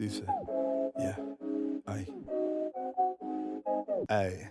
Dice, yeah, ay, ay.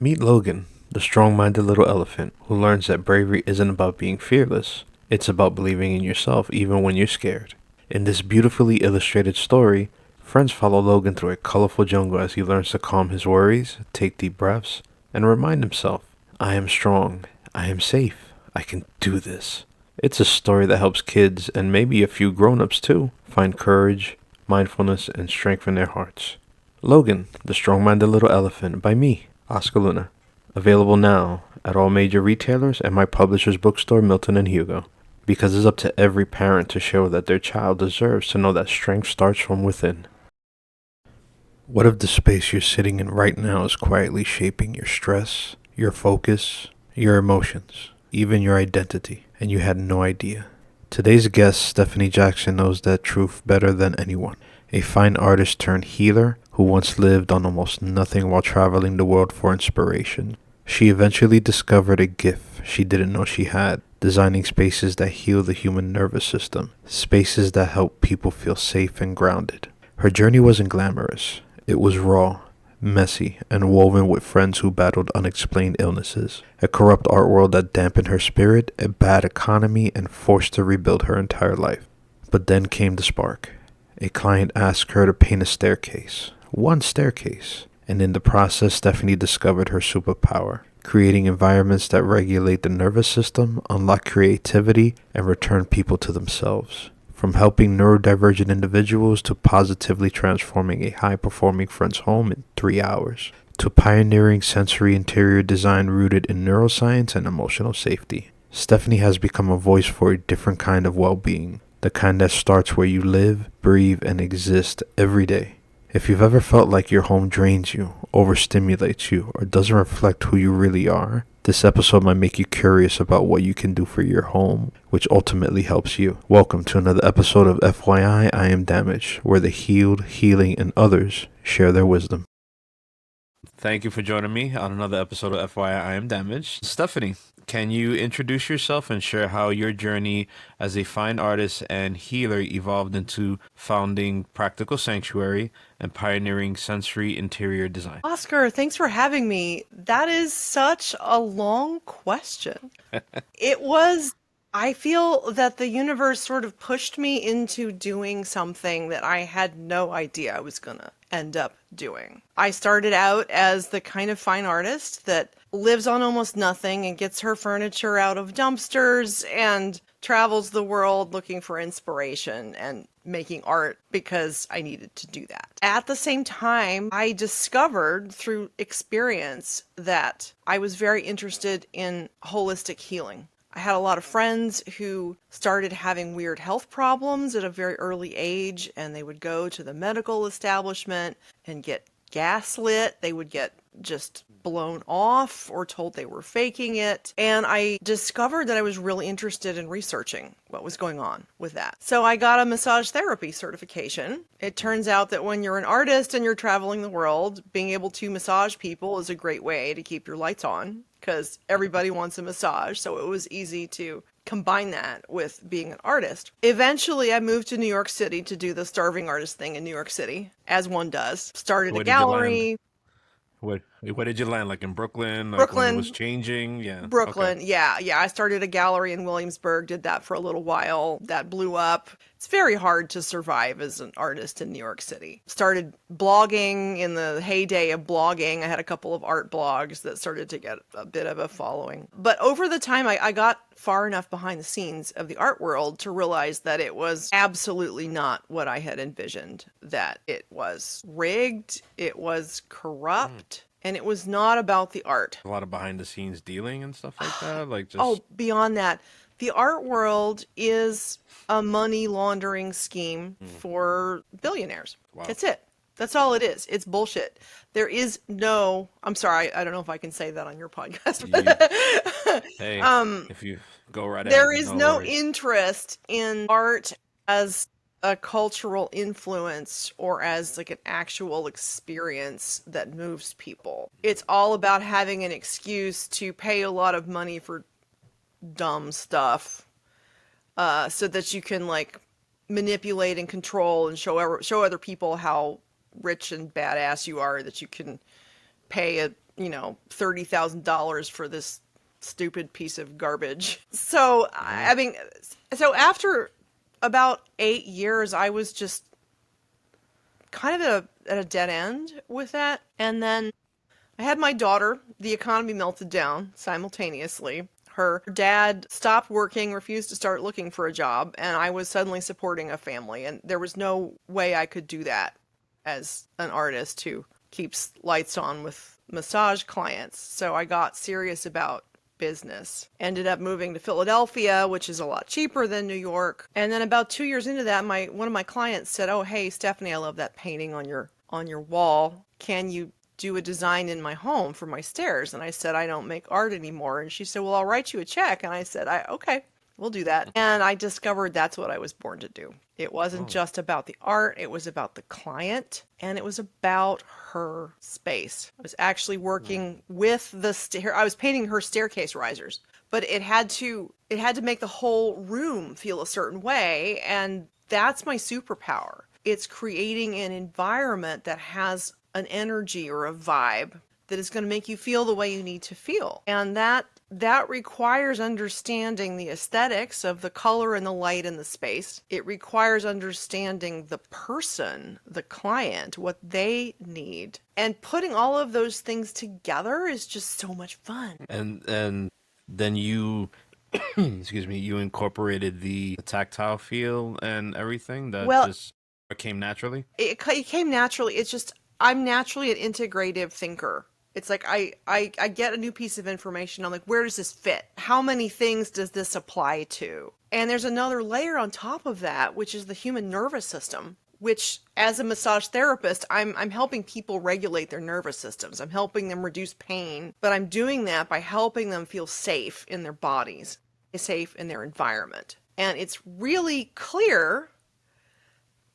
Meet Logan, the strong minded little elephant who learns that bravery isn't about being fearless, it's about believing in yourself even when you're scared. In this beautifully illustrated story, friends follow Logan through a colorful jungle as he learns to calm his worries, take deep breaths, and remind himself, I am strong, I am safe, I can do this. It's a story that helps kids, and maybe a few grown ups too, find courage, mindfulness, and strength in their hearts. Logan, the strong minded little elephant, by me, Oscar Luna. Available now at all major retailers and my publisher's bookstore, Milton and Hugo. Because it's up to every parent to show that their child deserves to know that strength starts from within. What if the space you're sitting in right now is quietly shaping your stress, your focus, your emotions, even your identity, and you had no idea? Today's guest, Stephanie Jackson, knows that truth better than anyone. A fine artist turned healer who once lived on almost nothing while traveling the world for inspiration. She eventually discovered a gift she didn't know she had, designing spaces that heal the human nervous system, spaces that help people feel safe and grounded. Her journey wasn't glamorous. It was raw, messy, and woven with friends who battled unexplained illnesses, a corrupt art world that dampened her spirit, a bad economy, and forced her to rebuild her entire life. But then came the spark. A client asked her to paint a staircase, one staircase, and in the process, Stephanie discovered her superpower, creating environments that regulate the nervous system, unlock creativity, and return people to themselves. From helping neurodivergent individuals to positively transforming a high-performing friend's home in 3 hours, to pioneering sensory interior design rooted in neuroscience and emotional safety. Stephanie has become a voice for a different kind of well-being, the kind that starts where you live, breathe, and exist every day. If you've ever felt like your home drains you, overstimulates you, or doesn't reflect who you really are, this episode might make you curious about what you can do for your home, which ultimately helps you. Welcome to another episode of FYI I Am Damaged, where the healed, healing, and others share their wisdom. Thank you for joining me on another episode of FYI I Am Damaged. Stephanie, can you introduce yourself and share how your journey as a fine artist and healer evolved into founding Practical Sanctuary and pioneering sensory interior design? Oscar, thanks for having me. That is such a long question. It was, I feel that the universe sort of pushed me into doing something that I had no idea I was going to end up doing. I started out as the kind of fine artist that lives on almost nothing and gets her furniture out of dumpsters and travels the world looking for inspiration and making art because I needed to do that. At the same time, I discovered through experience that I was very interested in holistic healing. I had a lot of friends who started having weird health problems at a very early age, and they would go to the medical establishment and get gaslit. They would get just blown off or told they were faking it. And I discovered that I was really interested in researching what was going on with that. So I got a massage therapy certification. It turns out that when you're an artist and you're traveling the world, being able to massage people is a great way to keep your lights on because everybody wants a massage. So it was easy to combine that with being an artist. Eventually, I moved to New York City to do the starving artist thing in New York City, as one does. Started a Where did you land? gallery. Where did you land? Like in Brooklyn? Like when it was Brooklyn, changing? Yeah. Okay. Brooklyn. Yeah. I started a gallery in Williamsburg, did that for a little while. That blew up. It's very hard to survive as an artist in New York City. Started blogging in the heyday of blogging. I had a couple of art blogs that started to get a bit of a following. But over the time, I got far enough behind the scenes of the art world to realize that it was absolutely not what I had envisioned, that it was rigged, it was corrupt. And it was not about the art. A lot of behind the scenes dealing and stuff like that. Like just Oh, beyond that, the art world is a money laundering scheme for billionaires. wow. That's it. That's all it is. It's bullshit. There is no, I'm sorry, I don't know if I can say that on your podcast. Hey, if you go right ahead, There is no no worries. interest in art as a cultural influence or as like an actual experience that moves people. It's all about having an excuse to pay a lot of money for dumb stuff, so that you can like manipulate and control and show other people how rich and badass you are, that you can pay $30,000 for this stupid piece of garbage. So I mean, so after about 8 years, I was just kind of at a dead end with that. And then I had my daughter. The economy melted down simultaneously. Her dad stopped working, refused to start looking for a job, and I was suddenly supporting a family. And there was no way I could do that as an artist who keeps lights on with massage clients. So I got serious about business. Ended up moving to Philadelphia, which is a lot cheaper than New York. And then about 2 years into that, one of my clients said, "Oh, hey, Stephanie, I love that painting on your wall. Can you do a design in my home for my stairs?" And I said, "I don't make art anymore." And she said, "Well, I'll write you a check." And I said, "Okay, we'll do that." And I discovered that's what I was born to do. It wasn't just about the art, it was about the client, and it was about her space. I was actually working with I was painting her staircase risers, but it had to make the whole room feel a certain way, and that's my superpower. It's creating an environment that has an energy or a vibe that is going to make you feel the way you need to feel. And that requires understanding the aesthetics of the color and the light and the space. It requires understanding the person, the client, what they need. And putting all of those things together is just so much fun. And then you excuse me, you incorporated the tactile feel and everything that Well, just came naturally. it came naturally. It's just I'm naturally an integrative thinker. It's like I get a new piece of information. I'm like, where does this fit? How many things does this apply to? And there's another layer on top of that, which is the human nervous system, which as a massage therapist, I'm helping people regulate their nervous systems. I'm helping them reduce pain, but I'm doing that by helping them feel safe in their bodies, safe in their environment. And it's really clear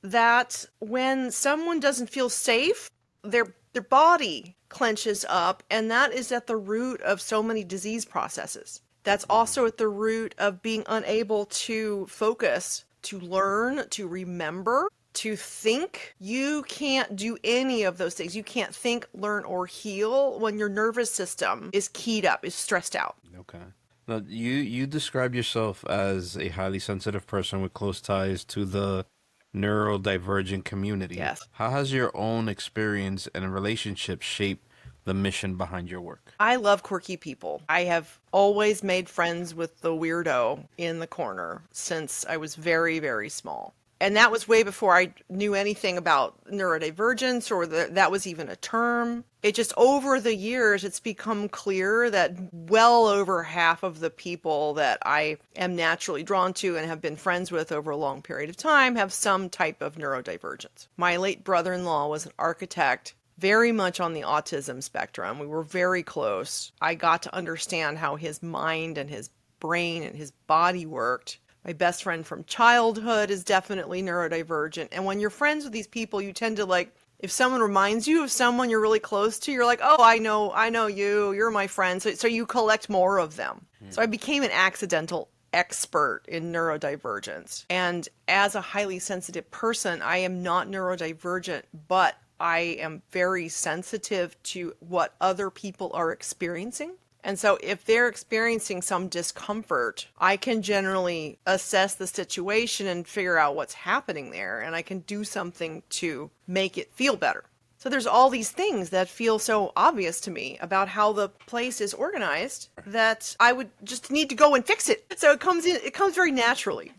that when someone doesn't feel safe, their body clenches up, and that is at the root of so many disease processes. That's also at the root of being unable to focus, to learn, to remember, to think. You can't do any of those things. You can't think, learn, or heal when your nervous system is keyed up, is stressed out. Okay. Now, you describe yourself as a highly sensitive person with close ties to the neurodivergent community. Yes. How has your own experience and relationship shaped the mission behind your work? I love quirky people. I have always made friends with the weirdo in the corner since I was very, very small. And that was way before I knew anything about neurodivergence or that was even a term. It just over the years, it's become clear that well over half of the people that I am naturally drawn to and have been friends with over a long period of time have some type of neurodivergence. My late brother-in-law was an architect, very much on the autism spectrum. We were very close. I got to understand how his mind and his brain and his body worked. My best friend from childhood is definitely neurodivergent. And when you're friends with these people, you tend to like, if someone reminds you of someone you're really close to, you're like, oh, I know you, you're my friend. So you collect more of them. So I became an accidental expert in neurodivergence. And as a highly sensitive person, I am not neurodivergent, but I am very sensitive to what other people are experiencing. And so if they're experiencing some discomfort, I can generally assess the situation and figure out what's happening there, and I can do something to make it feel better. So there's all these things that feel so obvious to me about how the place is organized that I would just need to go and fix it. So it comes very naturally.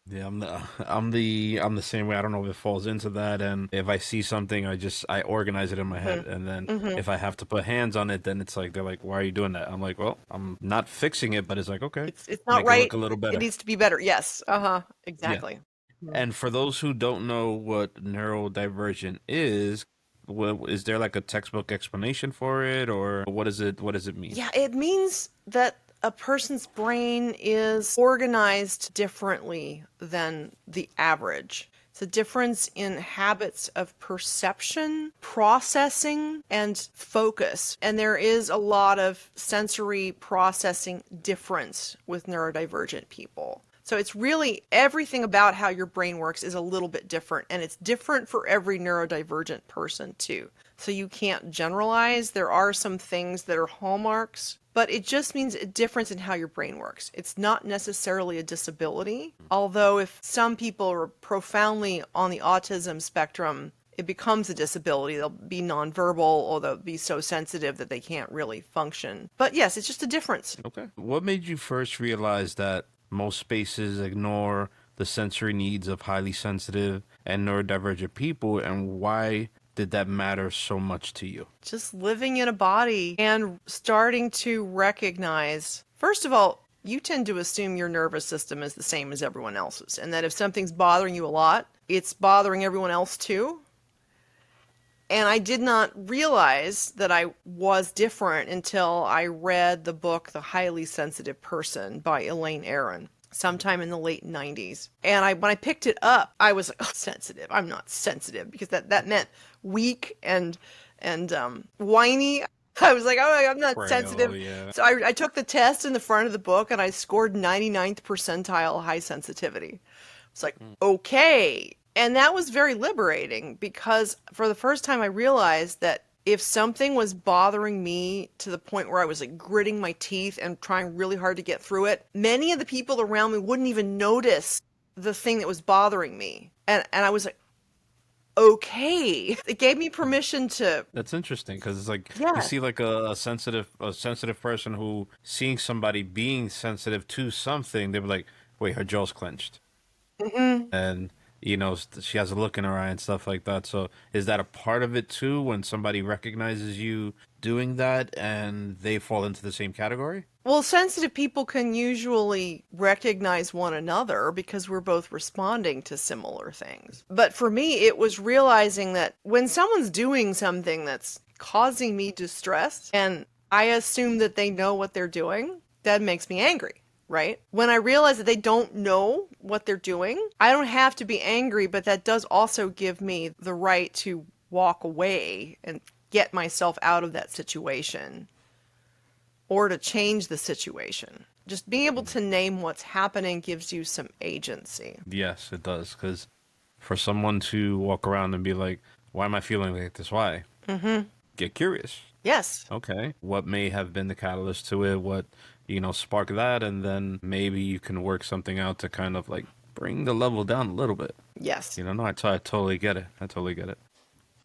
Yeah, I'm the same way. I don't know if it falls into that, and if I see something, I organize it in my head, Hmm. and then Hmm. if I have to put hands on it, then it's like they're like, "Why are you doing that?" I'm like, "Well, I'm not fixing it, but it's like, okay, It's not make it right. look a little It better." needs to be better. Yes. Uh-huh. Yeah. Exactly. Mhm. And for those who don't know what neurodivergent is, is there like a textbook explanation for it, or what is it? What does it mean? Yeah, it means that a person's brain is organized differently than the average. It's a difference in habits of perception, processing, and focus. And there is a lot of sensory processing difference with neurodivergent people. So it's really everything about how your brain works is a little bit different, and it's different for every neurodivergent person too. So you can't generalize. There are some things that are hallmarks, but it just means a difference in how your brain works. It's not necessarily a disability, although if some people are profoundly on the autism spectrum, it becomes a disability. They'll be nonverbal or they'll be so sensitive that they can't really function. But yes, it's just a difference. Okay. What made you first realize that most spaces ignore the sensory needs of highly sensitive and neurodivergent people, and why did that matter so much to you? Just living in a body and starting to recognize, first of all, you tend to assume your nervous system is the same as everyone else's, and that if something's bothering you a lot, it's bothering everyone else too. And I did not realize that I was different until I read the book The Highly Sensitive Person by Elaine Aron sometime in the late 90s. And when I picked it up, I was like, oh, sensitive. I'm not sensitive, because that meant weak and whiny. I was like, oh, I'm not Frail, sensitive. yeah. So I took the test in the front of the book and I scored 99th percentile high sensitivity. It's like, okay. And that was very liberating, because for the first time I realized that if something was bothering me to the point where I was like gritting my teeth and trying really hard to get through it, many of the people around me wouldn't even notice the thing that was bothering me. And I was like, okay. It gave me permission to, That's interesting because it's like you yeah. see like a sensitive person who seeing somebody being sensitive to something, they were like, wait, her jaw's clenched, Hmm. and she has a look in her eye and stuff like that. So is that a part of it too when somebody recognizes you doing that and they fall into the same category? Well, sensitive people can usually recognize one another because we're both responding to similar things. But for me, it was realizing that when someone's doing something that's causing me distress and I assume that they know what they're doing, that makes me angry, right? When I realize that they don't know what they're doing, I don't have to be angry, but that does also give me the right to walk away and get myself out of that situation or to change the situation. Just being able to name what's happening gives you some agency. Yes, it does. Because for someone to walk around and be like, "Why am I feeling like this? Why?" Hmm. Get curious. Yes. Okay. What may have been the catalyst to it? What, sparked that? And then maybe you can work something out to kind of like bring the level down a little bit. Yes. No, I totally get it. I totally get it.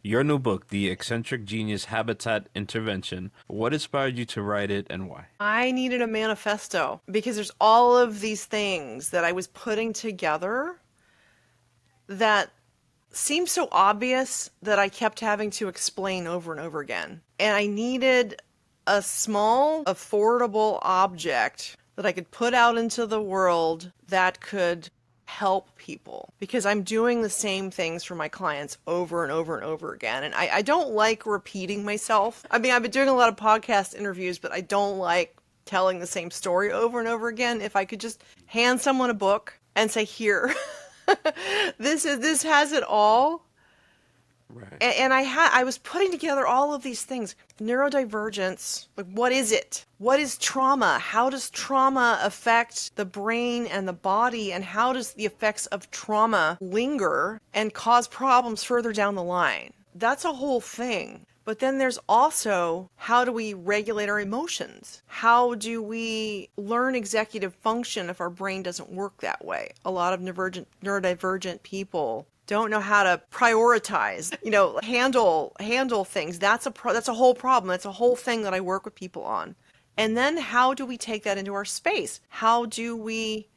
Your new book, The Eccentric Genius Habitat Intervention. What inspired you to write it and why? I needed a manifesto because there's all of these things that I was putting together that seemed so obvious that I kept having to explain over and over again. And I needed a small, affordable object that I could put out into the world that could help people, because I'm doing the same things for my clients over and over and over again. And I don't like repeating myself. I mean, I've been doing a lot of podcast interviews, but I don't like telling the same story over and over again. If I could just hand someone a book and say, here, this has it all. Right. And I was putting together all of these things. Neurodivergence, like, what is it? What is trauma? How does trauma affect the brain and the body? And how does the effects of trauma linger and cause problems further down the line? That's a whole thing. But then there's also, how do we regulate our emotions? How do we learn executive function if our brain doesn't work that way? A lot of neurodivergent people don't know how to prioritize, handle things. That's a whole problem. That's a whole thing that I work with people on. And then how do we take that into our space? How do we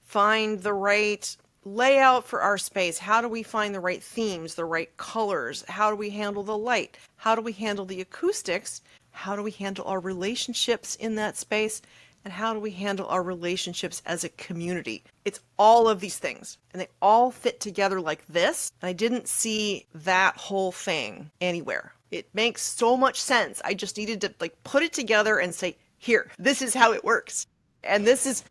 find the right layout for our space. How do we find the right themes, the right colors? How do we handle the light? How do we handle the acoustics? How do we handle our relationships in that space? And how do we handle our relationships as a community? It's all of these things, and they all fit together like this. And I didn't see that whole thing anywhere. It makes so much sense. I just needed to like put it together and say, here, this is how it works. And this is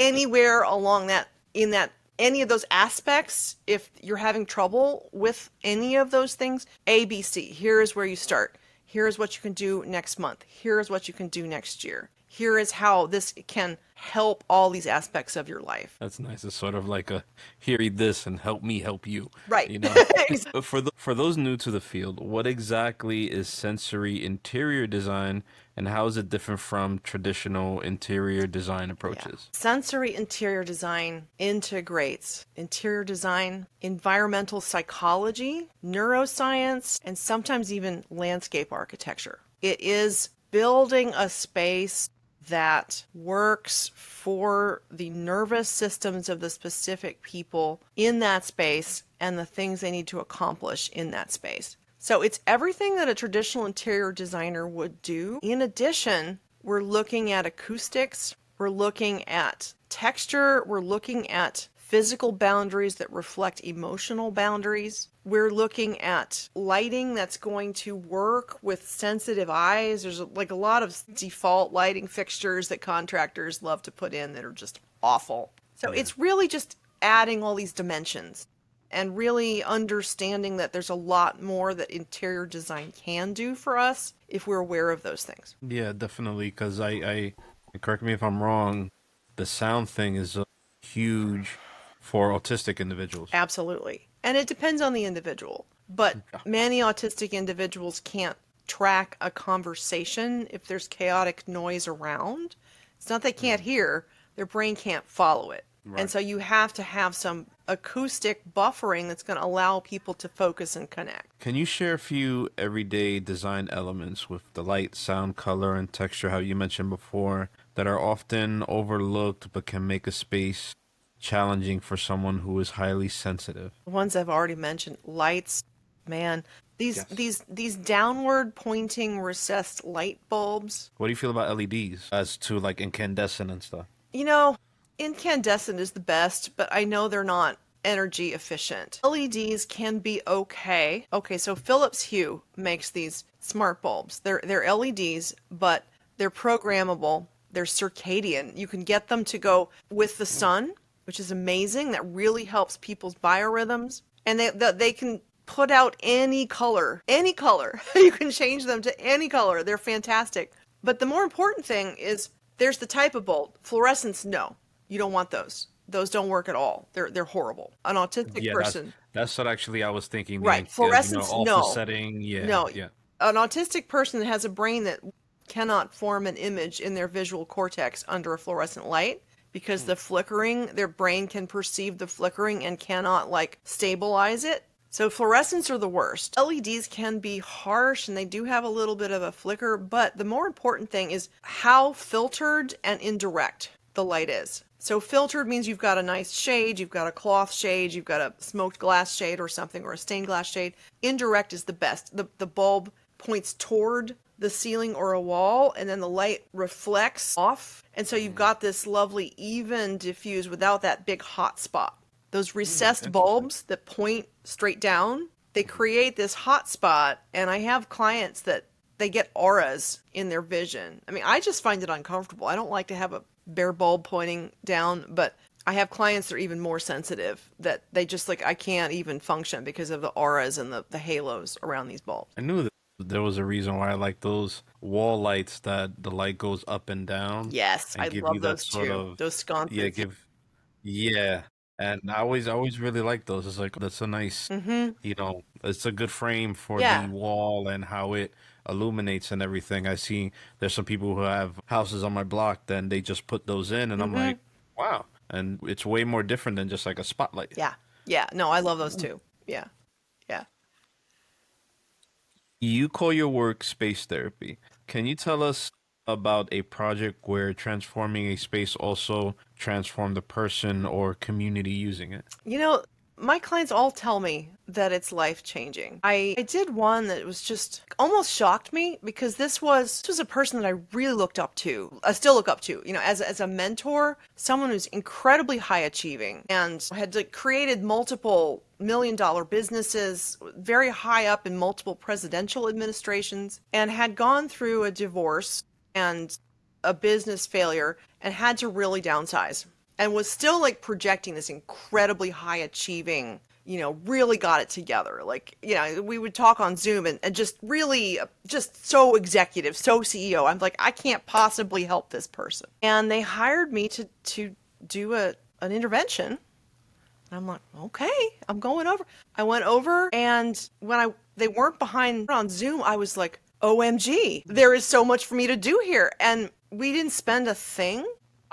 anywhere along that, in that, any of those aspects. If you're having trouble with any of those things, A, B, C, here is where you start. Here is what you can do next month. Here is what you can do next year. Here is how this can help all these aspects of your life. That's nice. It's sort of like a here, read this and help me help you. Right. You know, but for those new to the field, what exactly is sensory interior design, and how is it different from traditional interior design Yeah. approaches? Sensory interior design integrates interior design, environmental psychology, neuroscience, and sometimes even landscape architecture. It is building a space that works for the nervous systems of the specific people in that space and the things they need to accomplish in that space. So it's everything that a traditional interior designer would do. In addition, we're looking at acoustics, we're looking at texture, we're looking at physical boundaries that reflect emotional boundaries. We're looking at lighting that's going to work with sensitive eyes. There's like a lot of default lighting fixtures that contractors love to put in that are just awful. So it's really just adding all these dimensions and really understanding that there's a lot more that interior design can do for us if we're aware of those things. Yeah, definitely. Because correct me if I'm wrong, the sound thing is huge for autistic individuals. Absolutely. And it depends on the individual. But many autistic individuals can't track a conversation if there's chaotic noise around. It's not they can't hear, their brain can't follow it. And so you have to have some acoustic buffering that's going to allow people to focus and connect. Can you share a few everyday design elements with the light, sound, color, and texture, how you mentioned before, that are often overlooked but can make a space challenging for someone who is highly sensitive? The ones I've already mentioned, lights, man, Yes. these downward pointing recessed light bulbs. What do you feel about LEDs as to like incandescent and stuff? You know, incandescent is the best, but I know they're not energy efficient. LEDs can be okay. Okay, so Philips Hue makes these smart bulbs. They're LEDs, but they're programmable. They're circadian. You can get them to go with the sun, which is amazing. That really helps people's biorhythms. And they can put out any color, any color. You can change them to any color. They're fantastic. But the more important thing is there's the type of bulb. Fluorescents, no. You don't want those. Those don't work at all. They're horrible. An autistic Yeah, person, that's what actually I was thinking. right? You know, Fluorescents, alpha no. setting. Yeah, No. yeah. An autistic person that has a brain that cannot form an image in their visual cortex under a fluorescent light because the flickering, their brain can perceive the flickering and cannot like stabilize it. So fluorescents are the worst. LEDs can be harsh and they do have a little bit of a flicker, but the more important thing is how filtered and indirect the light is. So filtered means you've got a nice shade, you've got a cloth shade, you've got a smoked glass shade or something, or a stained glass shade. Indirect is the best. The bulb points toward the ceiling or a wall, and then the light reflects off. And so you've got this lovely, even diffuse without that big hot spot. Those recessed bulbs that point straight down, they create this hot spot. And I have clients that they get auras in their vision. I mean, I just find it uncomfortable. I don't like to have a bare bulb pointing down, but I have clients that are even more sensitive that they just like, I can't even function because of the auras and the halos around these bulbs. I knew that there was a reason why I like those wall lights that the light goes up and down Yes, I and give love you that those sort too. of Those sconces. yeah. And I always really like those. It's like that's a nice, it's a good frame for Yeah. the wall and how it illuminates and everything. I see there's some people who have houses on my block, then they just put those in, and I'm like, wow. And it's way more different than just like a spotlight. Yeah. Yeah. No, I love those too. Yeah. Yeah. You call your work space therapy. Can you tell us about a project where transforming a space also transformed the person or community using it? You know, my clients all tell me that it's life changing. I did one that was just almost shocked me because this was a person that I really looked up to. I still look up to, as a mentor, someone who's incredibly high achieving and had like, created multiple million-dollar businesses, very high up in multiple presidential administrations, and had gone through a divorce and a business failure and had to really downsize and was still like projecting this incredibly high achieving, really got it together. Like, we would talk on Zoom and just really just so executive, so CEO. I'm like, I can't possibly help this person. And they hired me to do an intervention. And I'm like, okay, I'm going over. I went over, and when they weren't behind on Zoom, I was like, OMG, there is so much for me to do here. And we didn't spend a thing.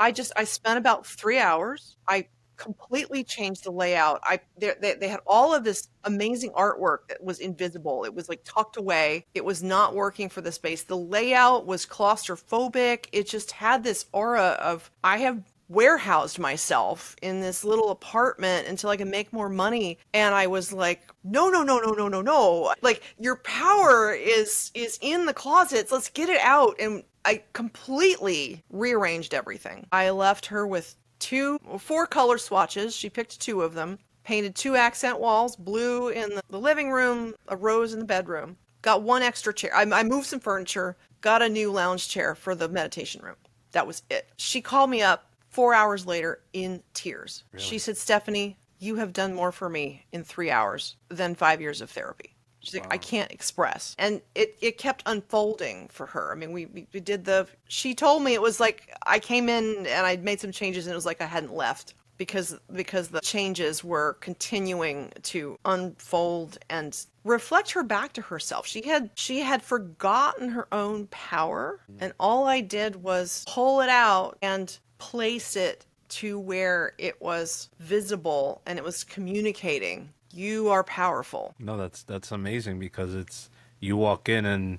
I spent about 3 hours. I completely changed the layout. They had all of this amazing artwork that was invisible. It was like tucked away. It was not working for the space. The layout was claustrophobic. It just had this aura of, I have warehoused myself in this little apartment until I can make more money. And I was like, no, no, no, no, no, no, no. Like, your power is in the closets. Let's get it out. And I completely rearranged everything. I left her with 4 color swatches. She picked 2 of them, painted 2 accent walls, blue in the living room, a rose in the bedroom. Got 1 extra chair. I moved some furniture, got a new lounge chair for the meditation room. That was it. She called me up 4 hours later in tears. Really? She said, Stephanie, you have done more for me in 3 hours than 5 years of therapy. She's like, I can't express. And it kept unfolding for her. I mean, we did she told me it was like, I came in and I'd made some changes and it was like I hadn't left because the changes were continuing to unfold and reflect her back to herself. She had forgotten her own power, and all I did was pull it out and place it to where it was visible and it was communicating. You are powerful. No, that's amazing because you walk in and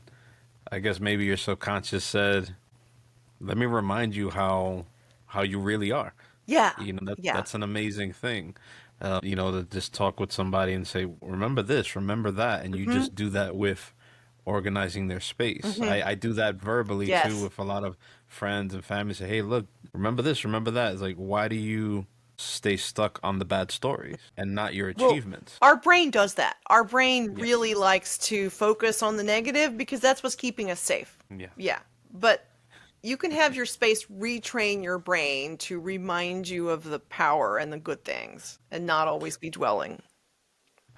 I guess maybe your subconscious said, "Let me remind you how you really are." Yeah. That's an amazing thing. To just talk with somebody and say, "Remember this, remember that," and you just do that with organizing their space. I do that verbally too with a lot of friends and family. Say, "Hey, look, remember this, remember that." It's like, why do you stay stuck on the bad stories and not your achievements? Well, our brain does that. Our brain really likes to focus on the negative because that's what's keeping us safe. Yeah. But you can have your space retrain your brain to remind you of the power and the good things and not always be dwelling.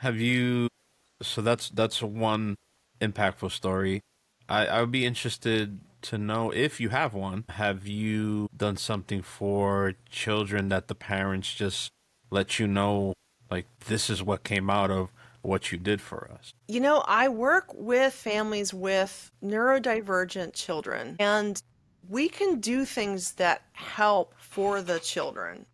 So that's one impactful story. I would be interested to know if you have one. Have you done something for children that the parents just let you know, like, this is what came out of what you did for us? I work with families with neurodivergent children, and we can do things that help for the children.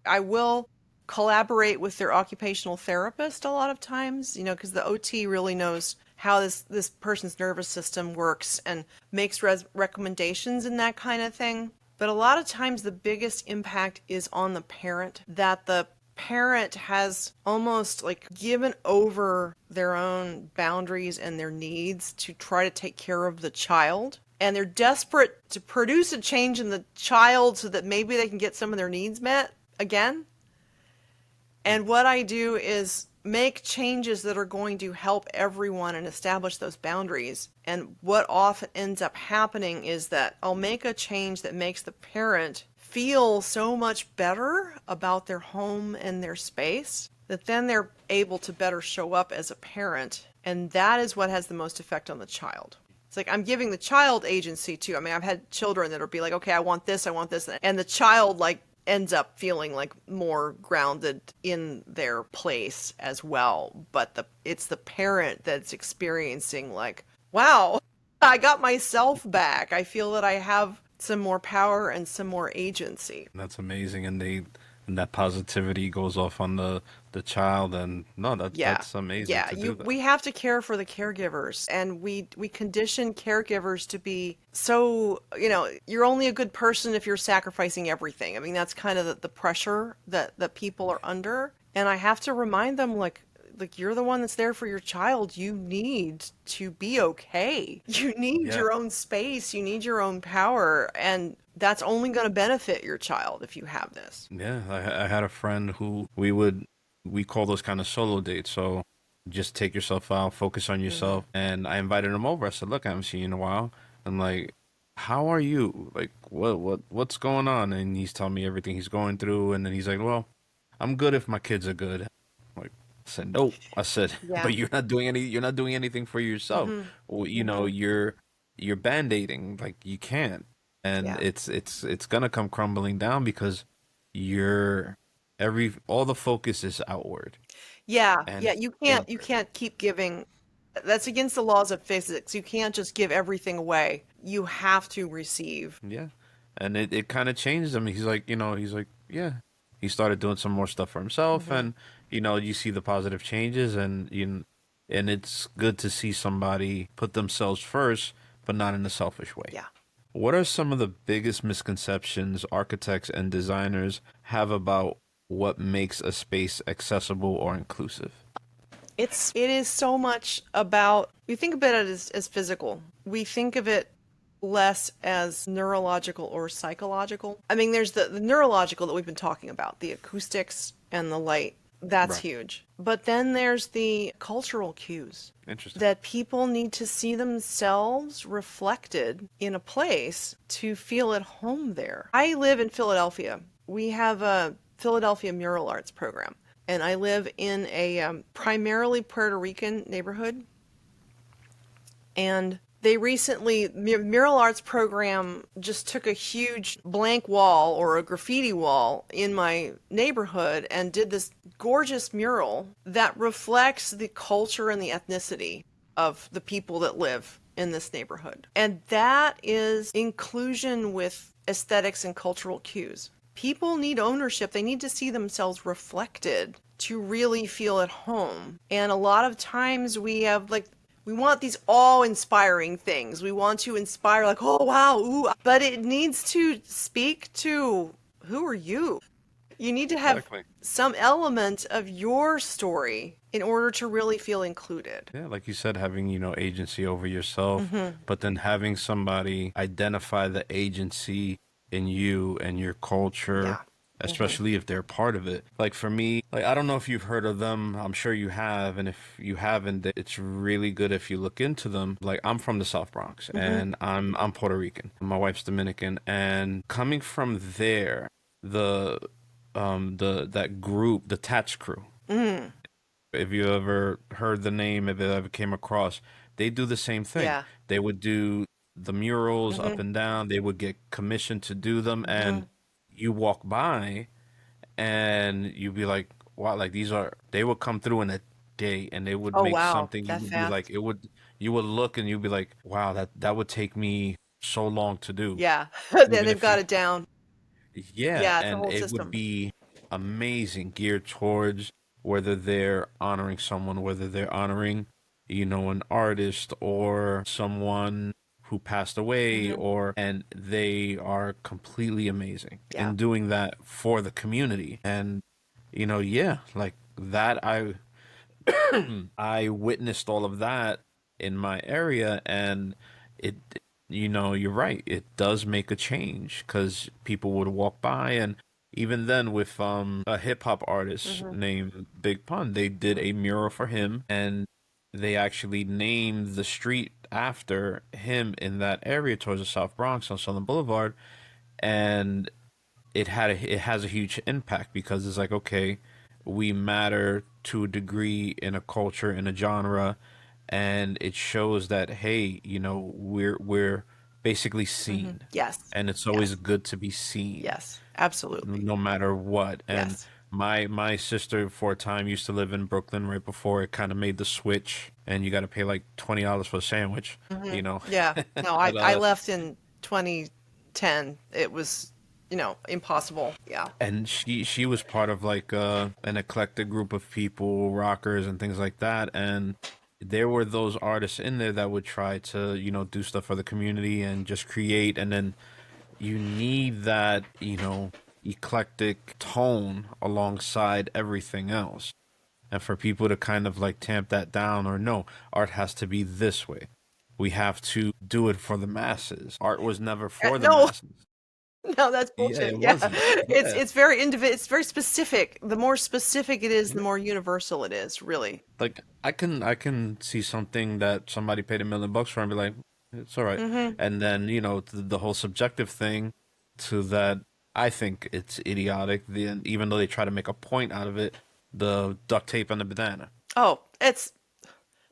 I will collaborate with their occupational therapist a lot of times, because the OT really knows how this person's nervous system works and makes recommendations and that kind of thing. But a lot of times the biggest impact is on the parent, that the parent has almost like given over their own boundaries and their needs to try to take care of the child. And they're desperate to produce a change in the child so that maybe they can get some of their needs met again. And what I do is make changes that are going to help everyone and establish those boundaries. And what often ends up happening is that I'll make a change that makes the parent feel so much better about their home and their space that then they're able to better show up as a parent. And that is what has the most effect on the child. It's like I'm giving the child agency too. I mean, I've had children that'll be like, okay, I want this. And the child ends up feeling like more grounded in their place as well. But it's the parent that's experiencing like, wow, I got myself back. I feel that I have some more power and some more agency. That's amazing. And and that positivity goes off on the child. And no, Yeah. that's amazing Yeah, to do we that. have to care for the caregivers, and we condition caregivers to be so, you're only a good person if you're sacrificing everything. I mean, that's kind of the pressure that people are under. And I have to remind them, like you're the one that's there for your child. You need to be okay. You need Yeah. your own space, you need your own power, and that's only going to benefit your child if you have this. Yeah, I had a friend who we call those kind of solo dates. So just take yourself out, focus on Hmm. yourself. And I invited him over. I said, "Look, I haven't seen you in a while. I'm like, how are you? Like, what's going on?" And he's telling me everything he's going through. And then he's like, "Well, I'm good if my kids are good." I'm like, I said, "Nope." I said, Yeah. "But you're not doing anything for yourself. Hmm. Well, Hmm. you're band-aiding. Like you can't." And Yeah. it's gonna come crumbling down because you're all the focus is outward, Yeah, and yeah, it's you inward. can't keep giving. That's against the laws of physics. You can't just give everything away. You have to receive. Yeah, and it kind of changed him. He's like, yeah, he started doing some more stuff for himself, Hmm. and you see the positive changes, and it's good to see somebody put themselves first, but not in a selfish way. Yeah. What are some of the biggest misconceptions architects and designers have about what makes a space accessible or inclusive? It is so much about, we think about it as physical. We think of it less as neurological or psychological. I mean, there's the neurological that we've been talking about, the acoustics and the light. That's Right. huge. But then there's the cultural cues Interesting. that people need to see themselves reflected in a place to feel at home there. I live in Philadelphia. We have a Philadelphia mural arts program, and I live in a primarily Puerto Rican neighborhood. And they recently, mural arts program just took a huge blank wall or a graffiti wall in my neighborhood and did this gorgeous mural that reflects the culture and the ethnicity of the people that live in this neighborhood. And that is inclusion with aesthetics and cultural cues. People need ownership. They need to see themselves reflected to really feel at home. And a lot of times we want these awe-inspiring things. We want to inspire, like, oh wow, ooh, but it needs to speak to, who are you? You need to have Exactly. some element of your story in order to really feel included. Yeah, like you said, having, agency over yourself, Hmm. but then having somebody identify the agency in you and your culture, Yeah. Hmm. especially if they're part of it. Like for me, like I don't know if you've heard of them. I'm sure you have, and if you haven't, it's really good if you look into them. Like I'm from the South Bronx Hmm. and I'm Puerto Rican. My wife's Dominican, and coming from there, the the that group, the Tats Crew, Mm. if you ever heard the name, if it ever came across, they do the same thing. Yeah. They would do the murals up Hmm. and down. They would get commissioned to do them, Hmm. and you walk by and you'd be like, wow, like these are, they would come through in a day and they would Oh make wow, something you that would be like, fast? you would look and you'd be like, wow, that would take me so long to do, Yeah. Then even they've if you, got it down. yeah, Yeah, it's a and whole it would system. be amazing geared towards whether they're honoring someone, whether they're honoring, an artist or someone who passed away, Hmm. or, and they are completely amazing Yeah. in doing that for the community. And, yeah, like that, I witnessed all of that in my area, and it, you're right. It does make a change because people would walk by, and even then, with a hip hop artist Hmm. named Big Pun, they did a mural for him, and they actually named the street after him in that area towards the South Bronx on Southern Boulevard, and it has a huge impact because it's like, okay, we matter to a degree in a culture, in a genre, and it shows that, hey, we're basically Hmm. seen, Yes. and it's always Yes. good to be seen Yes. Absolutely. no matter what. And Yes. my sister for a time used to live in Brooklyn right before it kind of made the switch, and you got to pay like $20 for a sandwich, Hmm. you know. Yeah. No, But I left in 2010. impossible. Yeah. And she was part of like an eclectic group of people, rockers and things like that, and there were those artists in there that would try to, do stuff for the community and just create, and then you need that, eclectic tone alongside everything else. And for people to kind of like tamp that down, or no, art has to be this way. We have to do it for the masses. Art was never for the No, masses. no, that's Yeah, bullshit. it Yeah, wasn't. it's Yeah. it's very it's very specific. The more specific it is, the more universal it is. Really. Like I can see something that somebody paid $1 million for and be like, it's all right. Hmm. And then, the whole subjective thing to that, I think it's idiotic. Even though they try to make a point out of it, the duct tape and the banana. Oh, that's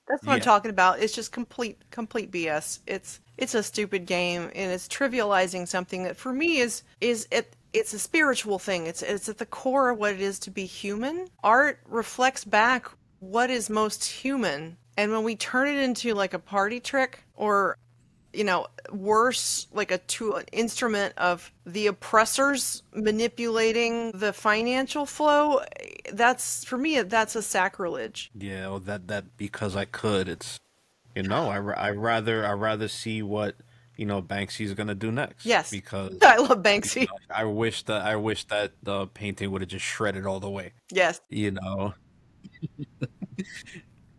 what I'm Yeah. talking about. It's just complete BS. It's a stupid game, and it's trivializing something that for me it's a spiritual thing. It's at the core of what it is to be human. Art reflects back what is most human, and when we turn it into like a party trick or worse, like an instrument of the oppressors manipulating the financial flow, that's for me that's a sacrilege. Yeah, oh, that because I could. It's I rather see what Banksy's gonna do next, Yes. because I love Banksy. I wish that the painting would have just shredded all the way. Yes. You know,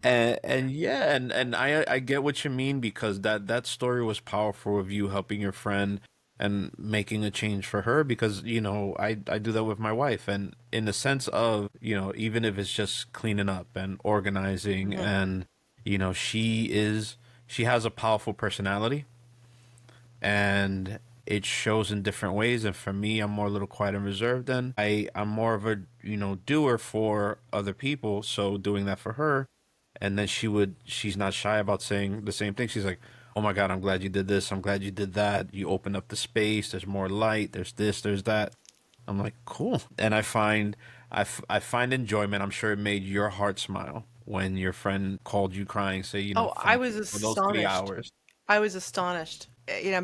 and yeah, and I get what you mean, because that story was powerful of you helping your friend and making a change for her, because I do that with my wife, and in the sense of even if it's just cleaning up and organizing, Hmm. and she has a powerful personality, and it shows in different ways. And for me, I'm more a little quiet and reserved, and I'm more of a doer for other people, so doing that for her. And then she's not shy about saying the same thing. She's like, oh my God, I'm glad you did this, I'm glad you did that, you opened up the space, there's more light, there's this, there's that. I'm like, cool. And I find enjoyment. I'm sure it made your heart smile when your friend called you crying, say, Oh, I thank was you for those three astonished. hours I was astonished.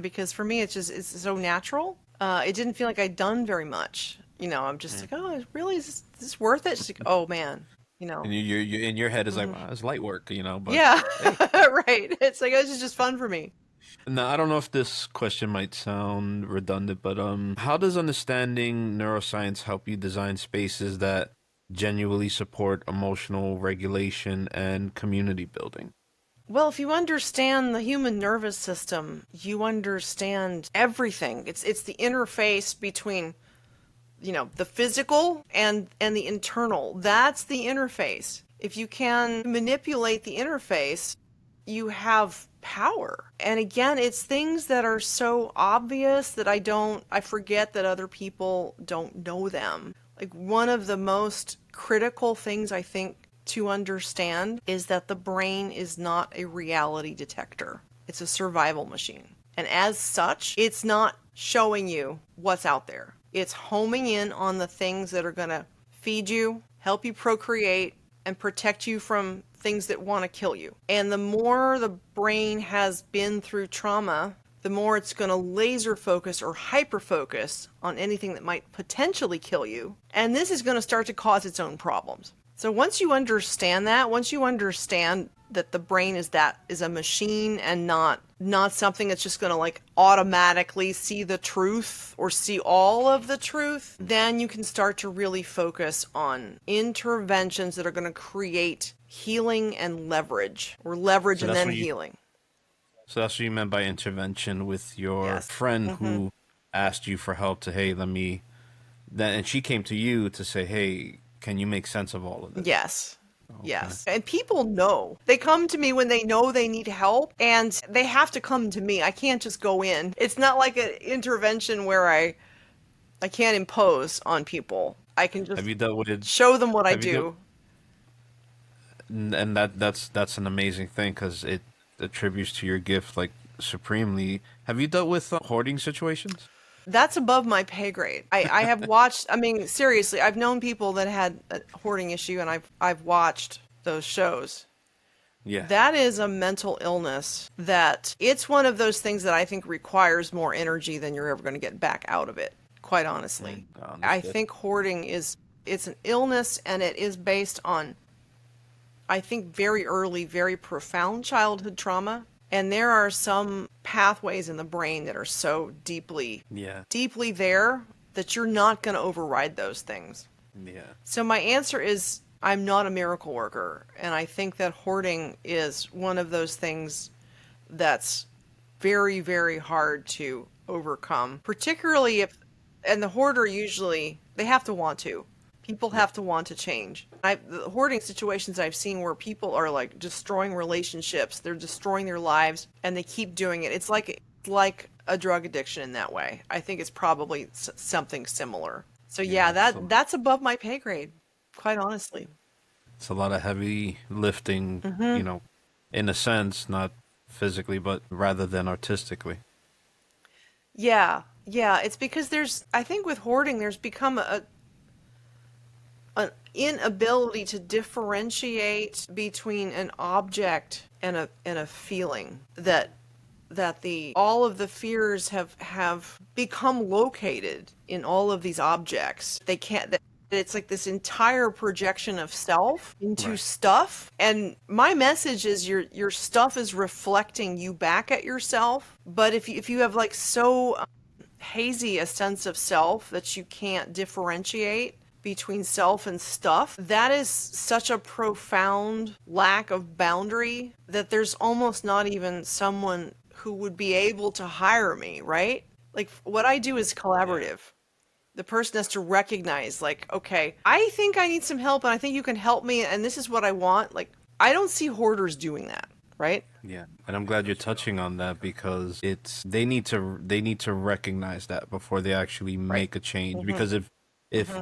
Because for me it's so natural. It didn't feel like I'd done very much. I'm just like, oh, really, is this worth it? She's like, oh man, you know. And you in your head is like, Hmm. wow, it's light work, but Yeah, hey. right. It's like, oh, this is just fun for me. Now, I don't know if this question might sound redundant, but how does understanding neuroscience help you design spaces that genuinely support emotional regulation and community building? Well, if you understand the human nervous system, you understand everything. It's the interface between the physical and the internal. That's the interface. If you can manipulate the interface, you have power. And again, it's things that are so obvious that I forget that other people don't know them. Like, one of the most critical things I think to understand is that the brain is not a reality detector. It's a survival machine. And as such, it's not showing you what's out there. It's homing in on the things that are going to feed you, help you procreate, and protect you from things that want to kill you. And the more the brain has been through trauma, the more it's going to laser focus or hyper focus on anything that might potentially kill you. And this is going to start to cause its own problems. So once you understand that, once you understand that the brain is a machine and not something that's just going to like automatically see the truth or see all of the truth, then you can start to really focus on interventions that are going to create healing and leverage, or leverage So and that's then what you healing. so that's what you meant by intervention with your Yes. friend Hmm. who asked you for help to, hey, let me then, and she came to you to say, hey, can you make sense of all of this? Yes. Okay. Yes. And people know. They come to me when they know they need help, and they have to come to me. I can't just go in. It's not like an intervention where I can't impose on people. I can Have just you dealt with it? show them what I Have you dealt? do. And that's an amazing thing, because it attributes to your gift like supremely. Have you dealt with hoarding situations? That's above my pay grade. I have watched, I mean, seriously, I've known people that had a hoarding issue, and I've watched those shows. Yeah. That is a mental illness that it's one of those things that I think requires more energy than you're ever going to get back out of it. quite honestly. I Understood. think hoarding it's an illness, and it is based on, I think, very early, very profound childhood trauma. And there are some pathways in the brain that are so deeply, Yeah. deeply there that you're not going to override those things. Yeah. So my answer is I'm not a miracle worker. And I think that hoarding is one of those things that's very, very hard to overcome, particularly if, and the hoarder usually, they have to want to. People Yeah. have to want to change. The hoarding situations I've seen where people are like destroying relationships, they're destroying their lives, and they keep doing it. It's like a drug addiction in that way. I think it's probably something similar. So yeah, Yeah. that's above my pay grade, quite honestly. It's a lot of heavy lifting, in a sense, not physically, but rather than artistically. Yeah, yeah. It's because I think with hoarding, there's become an inability to differentiate between an object and a feeling that the all of the fears have become located in all of these objects. They can't that it's like this entire projection of self into Right. stuff. And my message is your stuff is reflecting you back at yourself. But if you have like so hazy a sense of self that you can't differentiate between self and stuff, that is such a profound lack of boundary that there's almost not even someone who would be able to hire me, right? Like what I do is Yeah. collaborative. The person has to recognize, like, okay, I think I need some help and I think you can help me and this is what I want. Like, I don't see hoarders doing that, right? Yeah. And I'm glad you're touching on that because they need to recognize that before they actually Right. make a change. Mm-hmm. Because if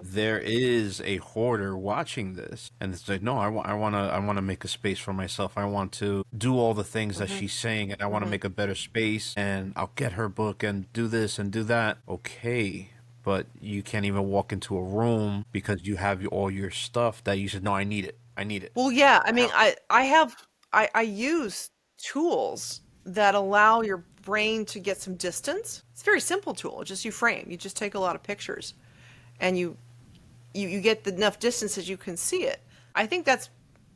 there is a hoarder watching this and it's like, no, I want to make a space for myself. I want to do all the things that Mm-hmm. she's saying and I want to Mm-hmm. make a better space and I'll get her book and do this and do that. Okay. But you can't even walk into a room because you have all your stuff that you said, no, I need it. I need it. Well, yeah, I mean, How? I use tools that allow your brain to get some distance. It's a very simple tool. It's just you frame. You just take a lot of pictures and you get enough distance that you can see it. I think that's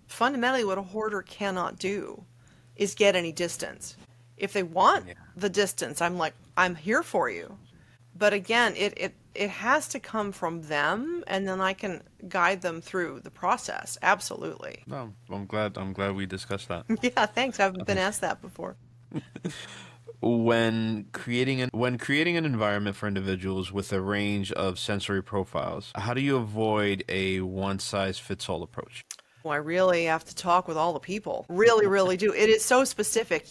fundamentally what a hoarder cannot do is get any distance. If they want Yeah. the distance, I'm here for you. But again, it has to come from them, and then I can guide them through the process. Absolutely. No, I'm glad we discussed that. Yeah, thanks. I haven't been asked that before. When creating an environment for individuals with a range of sensory profiles, how do you avoid a one size fits all approach? Well, I really have to talk with all the people. Really, really do. It is so specific.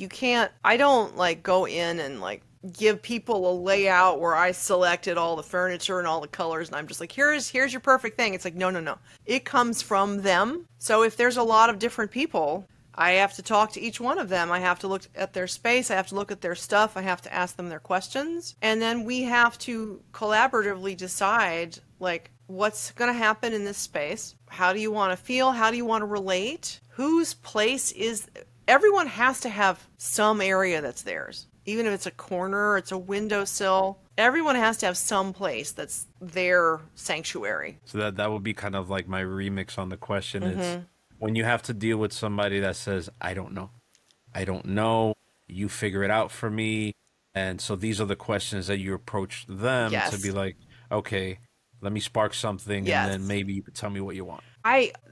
I don't like go in and like give people a layout where I selected all the furniture and all the colors and I'm just like, here's your perfect thing. It's like, no, no, no. It comes from them. So if there's a lot of different people, I have to talk to each one of them. I have to look at their space. I have to look at their stuff. I have to ask them their questions. And then we have to collaboratively decide, like, what's going to happen in this space? How do you want to feel? How do you want to relate? Whose place is. Everyone has to have some area that's theirs. Even if it's a corner, it's a windowsill. Everyone has to have some place that's their sanctuary. So that would be kind of like my remix on the question. It's Mm-hmm. when you have to deal with somebody that says, I don't know. I don't know. You figure it out for me. And so these are the questions that you approach them to be Yes. like, okay, let me spark something and then Yes. maybe you could tell me what you want.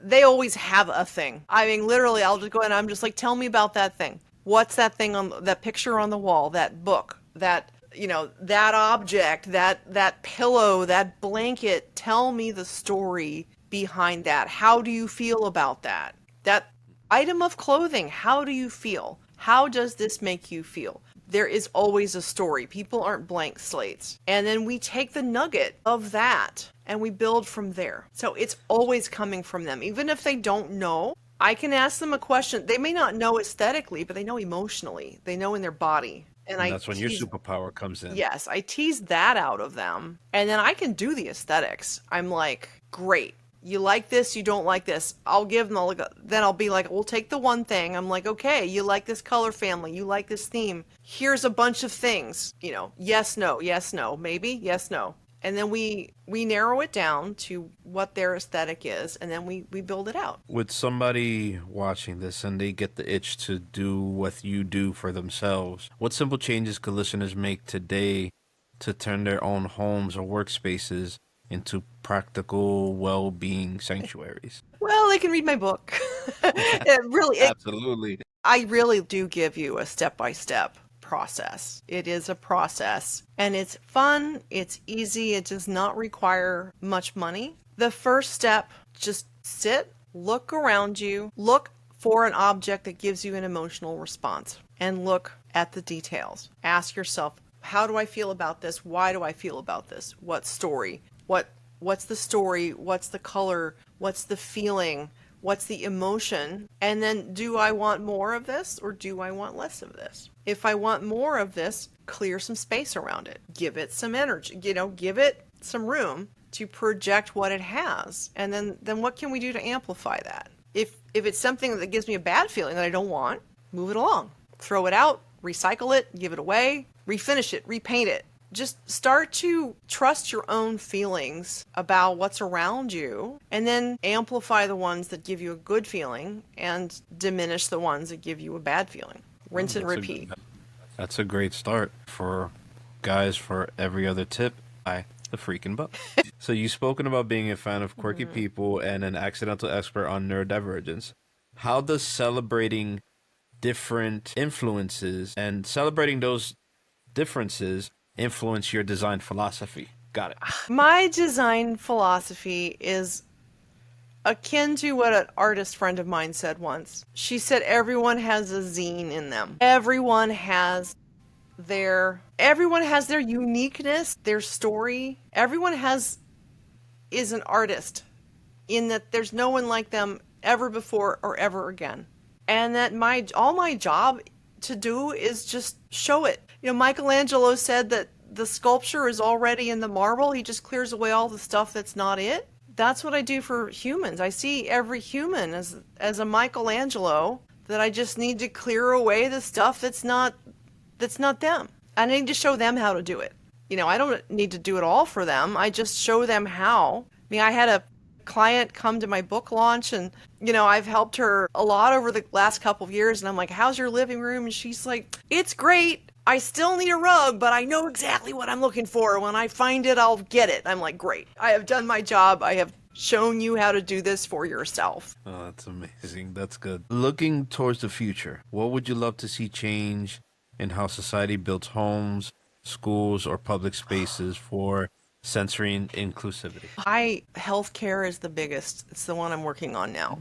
They always have a thing. I mean, literally, I'll just go in and I'm just like, tell me about that thing. What's that thing on that picture on the wall, that book, that object, that pillow, that blanket? Tell me the story behind that. How do you feel about that? That item of clothing, how do you feel? How does this make you feel? There is always a story. People aren't blank slates. And then we take the nugget of that and we build from there. So it's always coming from them. Even if they don't know, I can ask them a question. They may not know aesthetically, but they know emotionally. They know in their body. And And I that's when your tease, superpower comes in. yes, I tease that out of them. And then I can do the aesthetics. I'm like, great. You like this, you don't like this. I'll give them, then I'll be like, we'll take the one thing. I'm like, okay, you like this color family, you like this theme. Here's a bunch of things, yes, no, maybe, yes, no. And then we narrow it down to what their aesthetic is, and then we build it out. With somebody watching this and they get the itch to do what you do for themselves, what simple changes could listeners make today to turn their own homes or workspaces into practical well-being sanctuaries? Well, they can read my book. Absolutely. I really do give you a step-by-step process. It is a process, and it's fun, it's easy, it does not require much money. The first step, just sit, look around you, look for an object that gives you an emotional response, and look at the details. Ask yourself, how do I feel about this? Why do I feel about this? What story? What's the story? What's the color? What's the feeling? What's the emotion? And then, do I want more of this or do I want less of this? If I want more of this, clear some space around it. Give it some energy, give it some room to project what it has. And then what can we do to amplify that? If it's something that gives me a bad feeling that I don't want, move it along. Throw it out, recycle it, give it away, refinish it, repaint it. Just start to trust your own feelings about what's around you, and then amplify the ones that give you a good feeling and diminish the ones that give you a bad feeling. Rinse and repeat. That's a great start for guys. For every other tip, buy the freaking book. So you've spoken about being a fan of quirky people and an accidental expert on neurodivergence. How does celebrating different influences and celebrating those differences influence your design philosophy? Got it. My design philosophy is akin to what an artist friend of mine said once. She said everyone has a zine in them. Everyone has their uniqueness, their story. Everyone is an artist in that there's no one like them ever before or ever again. And that all my job to do is just show it. Michelangelo said that the sculpture is already in the marble. He just clears away all the stuff that's not it. That's what I do for humans. I see every human as a Michelangelo, that I just need to clear away the stuff that's not them. I need to show them how to do it. I don't need to do it all for them. I just show them how. I had a client come to my book launch, and I've helped her a lot over the last couple of years, and I'm like, how's your living room? And she's like, it's great. I still need a rug, but I know exactly what I'm looking for. When I find it, I'll get it. I'm like, great. I have done my job. I have shown you how to do this for yourself. Oh, that's amazing. That's good. Looking towards the future, what would you love to see change in how society builds homes, schools, or public spaces for sensory inclusivity? Healthcare is the biggest. It's the one I'm working on now.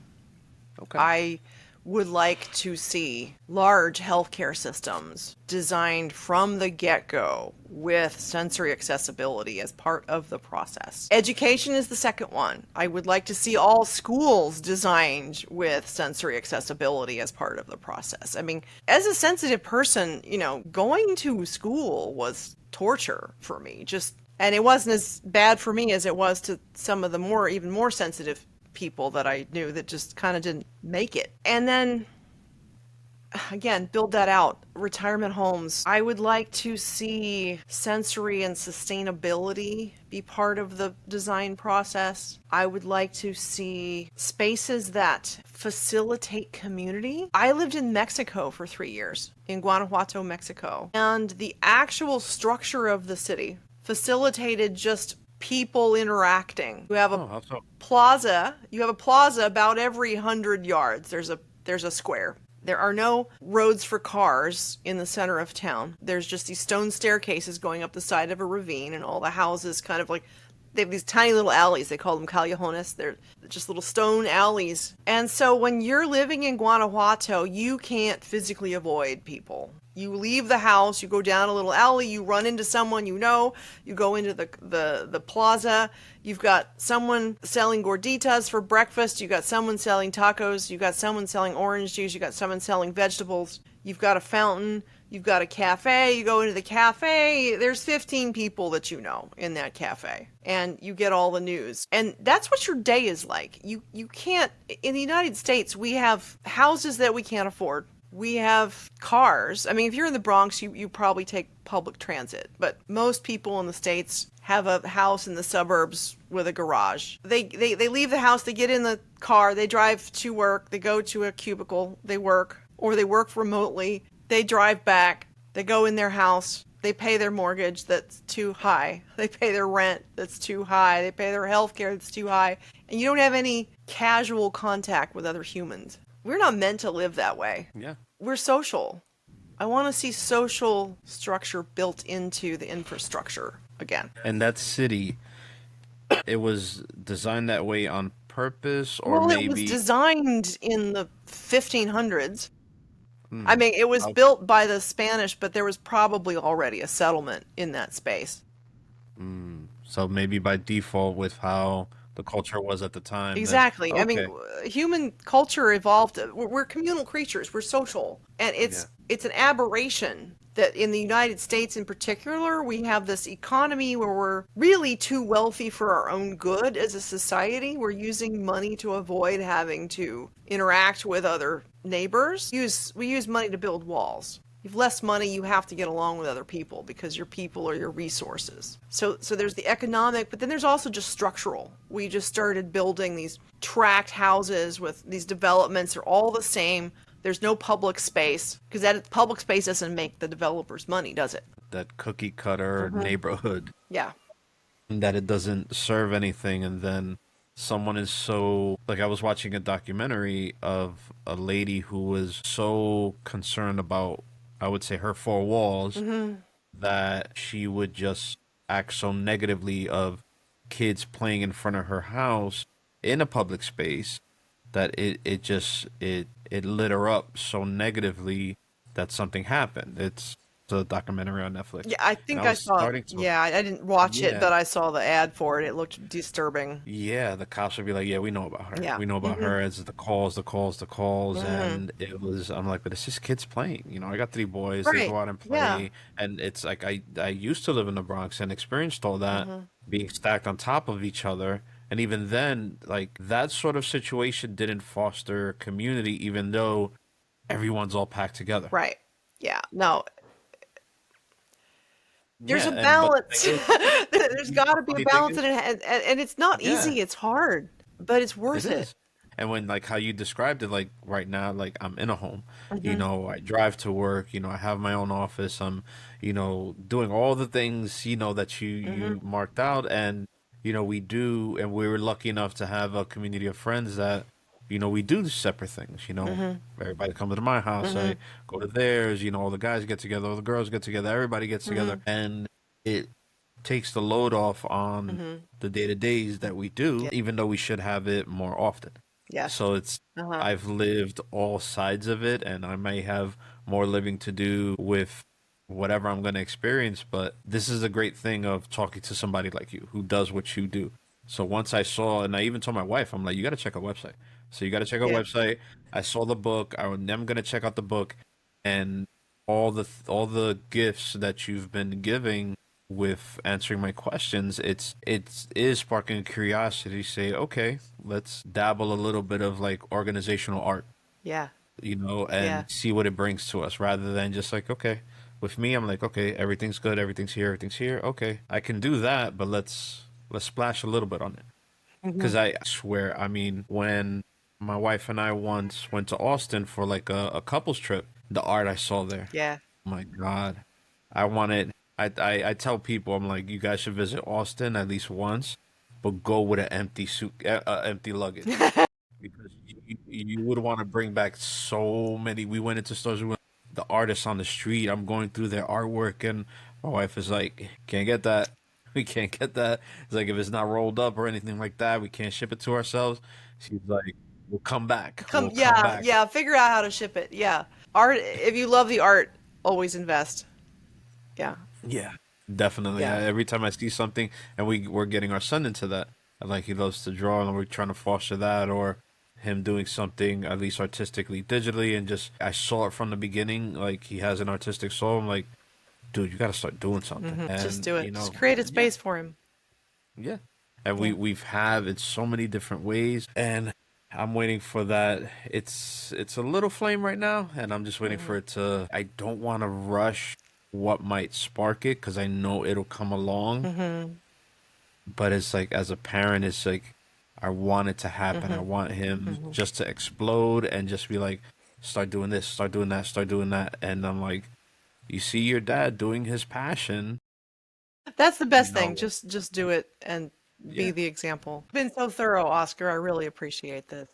Okay. I would like to see large healthcare systems designed from the get-go with sensory accessibility as part of the process. Education is the second one. I would like to see all schools designed with sensory accessibility as part of the process. As a sensitive person, going to school was torture for me. And it wasn't as bad for me as it was to some of the even more sensitive people that I knew that just kind of didn't make it. And then, again, build that out. Retirement homes. I would like to see sensory and sustainability be part of the design process. I would like to see spaces that facilitate community. I lived in Mexico for 3 years, in Guanajuato, Mexico. And the actual structure of the city facilitated just people interacting. You have a plaza. You have a plaza about every 100 yards. There's a square. There are no roads for cars in the center of town. There's just these stone staircases going up the side of a ravine, and all the houses kind of like, they have these tiny little alleys. They call them callejones. They're just little stone alleys. And so when you're living in Guanajuato, you can't physically avoid people. You leave the house, you go down a little alley, you run into someone you go into the plaza, you've got someone selling gorditas for breakfast, you've got someone selling tacos, you've got someone selling orange juice, you've got someone selling vegetables, you've got a fountain, you've got a cafe, you go into the cafe, there's 15 people that you know in that cafe, and you get all the news. And that's what your day is like. You can't, in the United States, we have houses that we can't afford. We have cars. I mean, if you're in the Bronx, you probably take public transit, but most people in the States have a house in the suburbs with a garage. They leave the house, they get in the car, they drive to work, they go to a cubicle, they work, or they work remotely, they drive back, they go in their house, they pay their mortgage that's too high, they pay their rent that's too high, they pay their health care that's too high, and you don't have any casual contact with other humans. We're not meant to live that way. Yeah. We're social. I want to see social structure built into the infrastructure again. And that city, it was designed that way on purpose, or Well, it was maybe. designed in the 1500s. I Mm, mean, it was okay. built by the Spanish, but there was probably already a settlement in that space. So maybe by default, with how the culture was at the time, then Exactly. I mean, okay. human culture evolved. We're communal creatures. We're social, and Yeah. it's an aberration that in the United States, in particular, we have this economy where we're really too wealthy for our own good as a society. We're using money to avoid having to interact with other neighbors. We use money to build walls. You have less money, you have to get along with other people because your people are your resources. So there's the economic, but then there's also just structural. We just started building these tract houses with these developments are all the same. There's no public space because that public space doesn't make the developers money, does it? That cookie cutter neighborhood, Yeah. that it doesn't serve anything, and then someone is so, like, I was watching a documentary of a lady who was so concerned about, I would say, her four walls, that she would just act so negatively of kids playing in front of her house in a public space, that it lit her up so negatively that something happened. It's a documentary on Netflix, Yeah, I and I think I was saw it. starting to. Yeah, I didn't watch it, Yeah. but I saw the ad for it. It looked disturbing. Yeah, the cops would be like, "Yeah, we know about her. Yeah. We know about her as the calls, the calls, the calls." Hmm. And it was, I'm like, but it's just kids playing. I got three boys. They Right. go out and Yeah. play, and it's like I used to live in the Bronx and experienced all that being stacked on top of each other. And even then, like, that sort of situation didn't foster community, even though everyone's all packed together. Right. Yeah. No, there's Yeah, a and but the thing balance. is, There's got the to be a funny thing balance, is, and it's not yeah. easy. It's hard, but it's It worth it. is. And when, like, how you described it, like right now, like I'm in a home, Hmm. I drive to work, I have my own office, I'm, doing all the things, that you Hmm. marked out. And, we do, and we were lucky enough to have a community of friends that, we do separate things, Hmm. everybody comes to my house, Hmm. I go to theirs, all the guys get together, all the girls get together, everybody gets together, Hmm. and it takes the load off on Hmm. the day to days that we do, Yeah. even though we should have it more often. Yes. So it's, Uh-huh. I've lived all sides of it, and I may have more living to do with whatever I'm going to experience. But this is a great thing of talking to somebody like you who does what you do. So once I saw, and I even told my wife, I'm like, you got to check our website. So you got to check our Yeah. website. I saw the book. I'm going to check out the book, and all the gifts that you've been giving with answering my questions, it is sparking curiosity. Say, okay, let's dabble a little bit of like organizational art, Yeah. and Yeah. see what it brings to us, rather than just like, okay, with me, I'm like, okay, everything's good, everything's here. Okay, I can do that, but let's splash a little bit on it. Hmm. Because I swear, I mean, when my wife and I once went to Austin for like a couples trip, the art I saw there, Yeah. oh my God, I wanted. I tell people, I'm like, you guys should visit Austin at least once, but go with an empty suit, empty luggage, because you would want to bring back so many. We went into stores, the artists on the street. I'm going through their artwork, and my wife is like, can't get that. We can't get that. It's like, if it's not rolled up or anything like that, we can't ship it to ourselves. She's like, we'll come back. Come. We'll come Yeah. back. Yeah. Figure out how to ship it. Yeah. Art. If you love the art, always invest. Yeah. Yeah, definitely. Yeah. Every time I see something, and we're getting our son into that, and like he loves to draw, and we're trying to foster that, or him doing something at least artistically, digitally, and just I saw it from the beginning. Like, he has an artistic soul. I'm like, dude, you got to start doing something. Hmm. Just And do it. Just create a yeah, space for him. yeah. And Yeah. we've had in so many different ways, and I'm waiting for that. It's a little flame right now, and I'm just waiting for it to. I don't want to rush what might spark it because I know it'll come along. Mm-hmm. But it's like as a parent, it's like I want it to happen. I Mm-hmm. want him Mm-hmm. just to explode and just be like, start doing this, start doing that, start doing that, and I'm like, you see your dad doing his passion. That's the You best thing. know, Just do it and be yeah. the example. You've been so thorough, Oscar. I really appreciate this.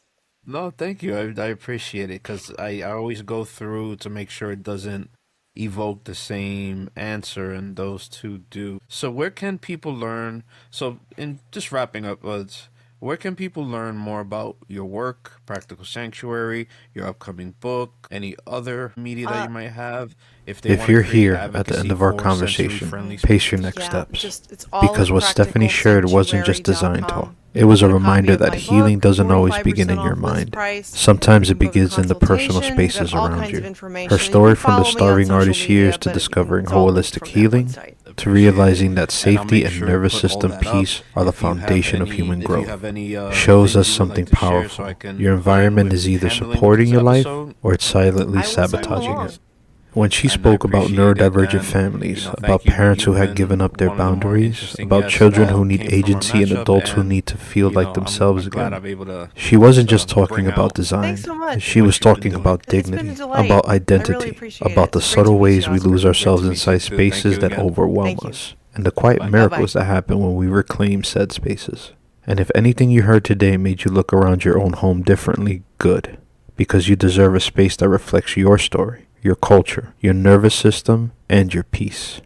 No, thank you. I appreciate it because I always go through to make sure it doesn't evoke the same answer, and those two do. So, where can people learn? So, in just wrapping up, where can people learn more about your work, Practical Sanctuary, your upcoming book, any other media that Uh, you might have, if they If want to you're create here at the end advocacy of our for sensory conversation, friendly pace your spaces? next yeah, steps. just it's all Because at what Stephanie shared wasn't just design talk. practicalsanctuary.com. It was a Get a copy reminder of that my healing book, doesn't always 45% begin in your off list mind. price. Sometimes You it can book a begins in the personal consultation. Got spaces all around kinds of you. information. Her You can story from the follow me on starving social artist media, years to but discovering it's all linked holistic from that healing website. to Appreciate it. realizing that And I'll safety make and sure to nervous put all system that up. peace are the foundation of human If you growth. have any Shows us things you would like something to share so I powerful. can Your plan environment with is either handling supporting this your life episode, or it's silently I will sing sabotaging it. along. When she and I spoke about appreciate it. neurodivergent And families, thank about you. parents who You've had given been up their one of the more boundaries, interesting about guests children who that need came from our agency and matchup, adults who and need to feel like themselves I'm glad again, I'm able to she wasn't just just talking bring about out Thanks design. so much. She was what you've been talking doing. about It's been a dignity, delight. about I really identity, appreciate it. about the It's great to subtle meet ways you, we lose Oscar. Great ourselves to meet you inside too. Thank spaces you that again. overwhelm Thank you. us, and the quiet Bye. miracles Bye-bye. that happen when we reclaim said spaces. And if anything you heard today made you look around your own home differently, good. Because you deserve a space that reflects your story, your culture, your nervous system, and your peace.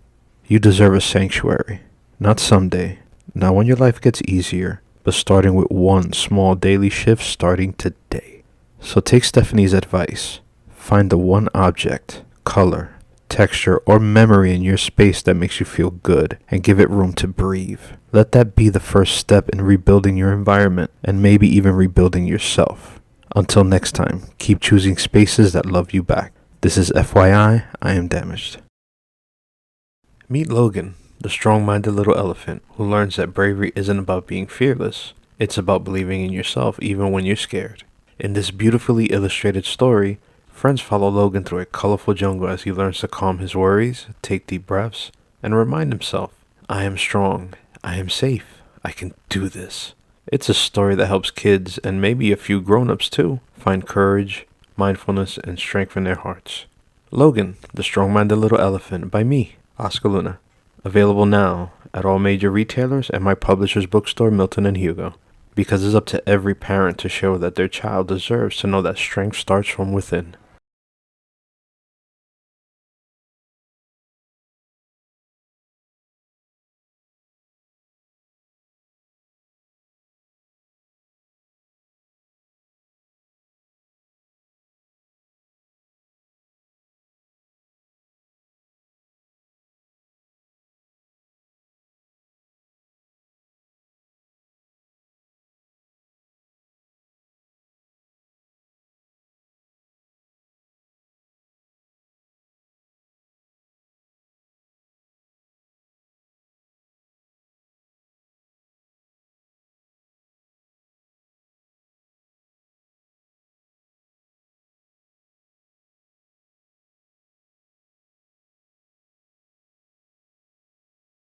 You deserve a sanctuary. Not someday, not when your life gets easier, but starting with one small daily shift starting today. So take Stephanie's advice. Find the one object, color, texture, or memory in your space that makes you feel good and give it room to breathe. Let that be the first step in rebuilding your environment and maybe even rebuilding yourself. Until next time, keep choosing spaces that love you back. This is FYI, I am damaged. Meet Logan, the strong-minded little elephant who learns that bravery isn't about being fearless. It's about believing in yourself even when you're scared. In this beautifully illustrated story, friends follow Logan through a colorful jungle as he learns to calm his worries, take deep breaths, and remind himself, I am strong, I am safe, I can do this. It's a story that helps kids, and maybe a few grown-ups too, find courage, mindfulness, and strength in their hearts. Logan, the strong-minded little elephant, by me, Oscar Luna. Available now at all major retailers and my publisher's bookstore, Milton and Hugo. Because it's up to every parent to show that their child deserves to know that strength starts from within.